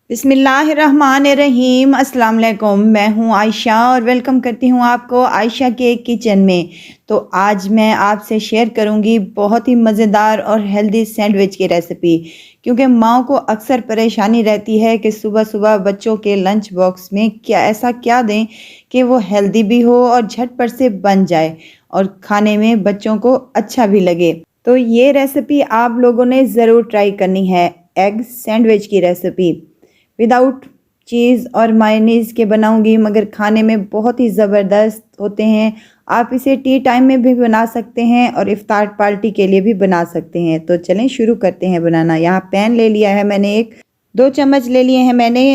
बिस्मिल्लाहिर्रहमानिर्रहीम। अस्सलाम वालेकुम। मैं हूं आयशा और वेलकम करती हूं आपको आयशा के किचन में। तो आज मैं आपसे शेयर करूंगी बहुत ही मज़ेदार और हेल्दी सैंडविच की रेसिपी। क्योंकि माओ को अक्सर परेशानी रहती है कि सुबह सुबह बच्चों के लंच बॉक्स में ऐसा क्या दें कि वो हेल्दी भी हो और झटपट से बन जाए और खाने में बच्चों को अच्छा भी लगे। तो ये रेसिपी आप लोगों ने ज़रूर ट्राई करनी है। एग सैंडविच की रेसिपी विदाउट चीज़ और मायोनीज़ के बनाऊंगी, मगर खाने में बहुत ही ज़बरदस्त होते हैं। आप इसे टी टाइम में भी बना सकते हैं और इफ्तार पार्टी के लिए भी बना सकते हैं। तो चलें शुरू करते हैं बनाना। यहाँ पैन ले लिया है मैंने, 2 चम्मच ले लिए हैं मैंने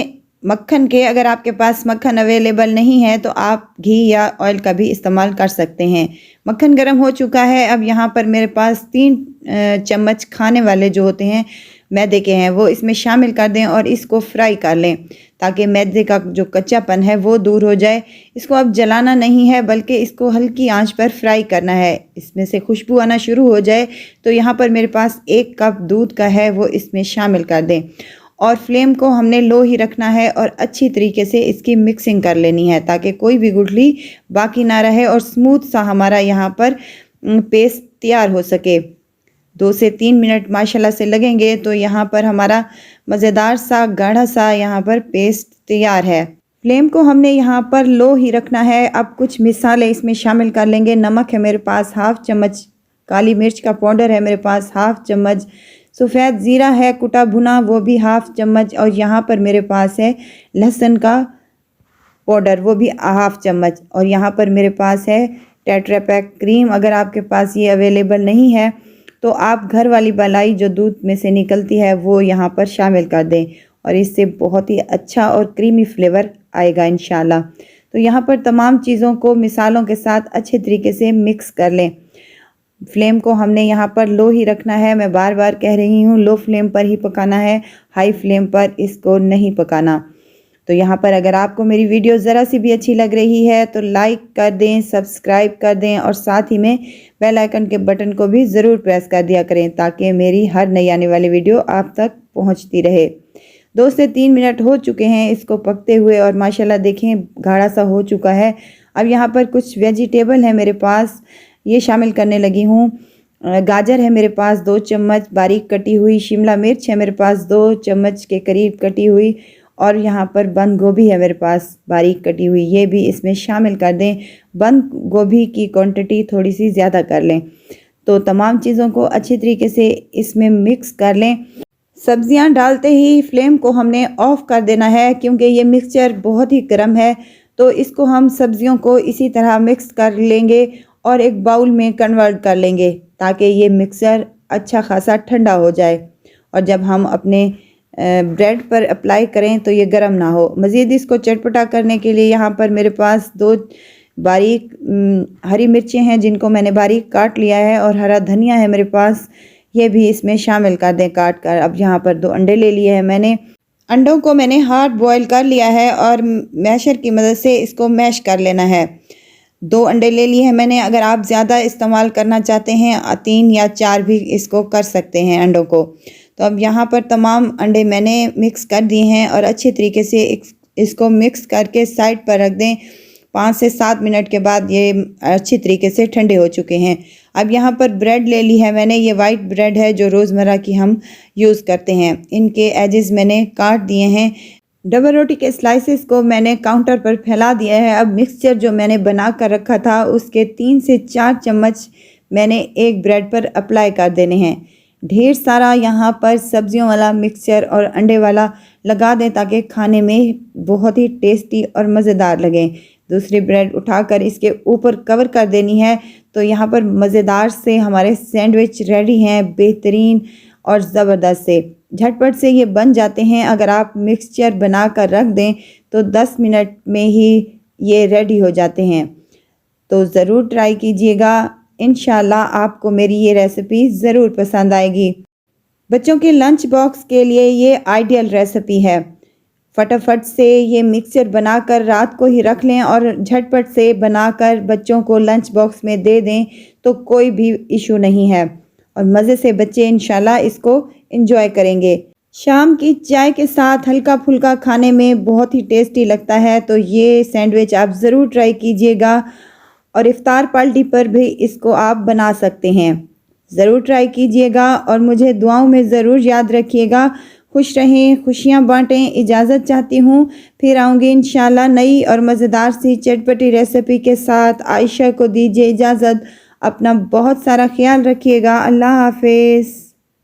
मक्खन के। अगर आपके पास मक्खन अवेलेबल नहीं है तो आप घी या ऑयल का भी इस्तेमाल कर सकते हैं। मक्खन गर्म हो चुका है। अब यहाँ पर मेरे पास 3 चम्मच खाने वाले जो होते हैं मैदे के हैं, वो इसमें शामिल कर दें और इसको फ्राई कर लें ताकि मैदे का जो कच्चापन है वो दूर हो जाए। इसको अब जलाना नहीं है बल्कि इसको हल्की आंच पर फ्राई करना है। इसमें से खुशबू आना शुरू हो जाए तो यहाँ पर मेरे पास 1 कप दूध का है, वो इसमें शामिल कर दें और फ्लेम को हमने लो ही रखना है और अच्छी तरीके से इसकी मिक्सिंग कर लेनी है ताकि कोई भी गुठली बाकी ना रहे और स्मूथ सा हमारा यहाँ पर पेस्ट तैयार हो सके। 2 से 3 मिनट माशाल्लाह से लगेंगे तो यहाँ पर हमारा मज़ेदार सा गाढ़ा सा यहाँ पर पेस्ट तैयार है। फ्लेम को हमने यहाँ पर लो ही रखना है। अब कुछ मिसालें इसमें शामिल कर लेंगे। नमक है मेरे पास 1/2 चम्मच, काली मिर्च का पाउडर है मेरे पास 1/2 चम्मच, सफ़ेद ज़ीरा है कुटा भुना वो भी 1/2 चम्मच, और यहाँ पर मेरे पास है लहसुन का पाउडर वो भी 1/2 चम्मच, और यहाँ पर मेरे पास है टेट्रा पैक क्रीम। अगर आपके पास ये अवेलेबल नहीं है तो आप घर वाली मलाई जो दूध में से निकलती है वो यहाँ पर शामिल कर दें और इससे बहुत ही अच्छा और क्रीमी फ्लेवर आएगा इंशाल्लाह। तो यहाँ पर तमाम चीज़ों को मिसालों के साथ अच्छे तरीके से मिक्स कर लें। फ्लेम को हमने यहाँ पर लो ही रखना है। मैं बार बार कह रही हूँ लो फ्लेम पर ही पकाना है, हाई फ्लेम पर इसको नहीं पकाना। तो यहाँ पर अगर आपको मेरी वीडियो ज़रा सी भी अच्छी लग रही है तो लाइक कर दें, सब्सक्राइब कर दें और साथ ही में बेल आइकन के बटन को भी ज़रूर प्रेस कर दिया करें ताकि मेरी हर नई आने वाली वीडियो आप तक पहुँचती रहे। 2 से 3 मिनट हो चुके हैं इसको पकते हुए और माशाल्लाह देखें गाढ़ा सा हो चुका है। अब यहाँ पर कुछ वेजिटेबल है मेरे पास, ये शामिल करने लगी हूँ। गाजर है मेरे पास 2 चम्मच बारीक कटी हुई, शिमला मिर्च है मेरे पास 2 चम्मच के करीब कटी हुई, और यहाँ पर बंद गोभी है मेरे पास बारीक कटी हुई, ये भी इसमें शामिल कर दें। बंद गोभी की क्वांटिटी थोड़ी सी ज़्यादा कर लें। तो तमाम चीज़ों को अच्छी तरीके से इसमें मिक्स कर लें। सब्जियां डालते ही फ्लेम को हमने ऑफ़ कर देना है क्योंकि ये मिक्सचर बहुत ही गर्म है। तो इसको हम सब्जियों को इसी तरह मिक्स कर लेंगे और एक बाउल में कन्वर्ट कर लेंगे ताकि ये मिक्सचर अच्छा खासा ठंडा हो जाए और जब हम अपने ब्रेड पर अप्लाई करें तो ये गर्म ना हो। मज़ीद इसको चटपटा करने के लिए यहाँ पर मेरे पास 2 बारीक हरी मिर्चें हैं जिनको मैंने बारीक काट लिया है, और हरा धनिया है मेरे पास, ये भी इसमें शामिल कर दें काट कर। अब यहाँ पर 2 अंडे ले लिए हैं मैंने। अंडों को मैंने हार्ड बॉयल कर लिया है और मैशर की मदद से इसको मैश कर लेना है। 2 अंडे ले लिए हैं मैंने। अगर आप ज़्यादा इस्तेमाल करना चाहते हैं 3 या 4 भी इसको कर सकते हैं अंडों को। तो अब यहाँ पर तमाम अंडे मैंने मिक्स कर दिए हैं और अच्छे तरीके से इसको मिक्स करके साइड पर रख दें। 5 से 7 मिनट के बाद ये अच्छी तरीके से ठंडे हो चुके हैं। अब यहाँ पर ब्रेड ले ली है मैंने, ये वाइट ब्रेड है जो रोज़मर्रा की हम यूज़ करते हैं। इनके एजेस मैंने काट दिए हैं। डबल रोटी के स्लाइसेस को मैंने काउंटर पर फैला दिया है। अब मिक्सचर जो मैंने बना कर रखा था उसके 3 से 4 चम्मच मैंने एक ब्रेड पर अप्लाई कर देने हैं। ढेर सारा यहाँ पर सब्जियों वाला मिक्सचर और अंडे वाला लगा दें ताकि खाने में बहुत ही टेस्टी और मज़ेदार लगे। दूसरी ब्रेड उठाकर इसके ऊपर कवर कर देनी है। तो यहाँ पर मज़ेदार से हमारे सैंडविच रेडी हैं, बेहतरीन और ज़बरदस्त से झटपट से ये बन जाते हैं। अगर आप मिक्सचर बना कर रख दें तो 10 मिनट में ही ये रेडी हो जाते हैं। तो ज़रूर ट्राई कीजिएगा, इंशाल्लाह आपको मेरी ये रेसिपी ज़रूर पसंद आएगी। बच्चों के लंच बॉक्स के लिए ये आइडियल रेसिपी है। फटाफट से ये मिक्सचर बनाकर रात को ही रख लें और झटपट से बनाकर बच्चों को लंच बॉक्स में दे दें तो कोई भी इशू नहीं है और मज़े से बच्चे इंशाल्लाह इसको एंजॉय करेंगे। शाम की चाय के साथ हल्का फुल्का खाने में बहुत ही टेस्टी लगता है, तो ये सैंडविच आप ज़रूर ट्राई कीजिएगा और इफ्तार पार्टी पर भी इसको आप बना सकते हैं। ज़रूर ट्राई कीजिएगा और मुझे दुआओं में ज़रूर याद रखिएगा। खुश रहें, खुशियाँ बाँटें। इजाज़त चाहती हूँ, फिर आऊँगी इंशाल्लाह नई और मज़ेदार सी चटपटी रेसिपी के साथ। आयशा को दीजिए इजाज़त। अपना बहुत सारा ख़्याल रखिएगा। अल्लाह हाफ़िज़।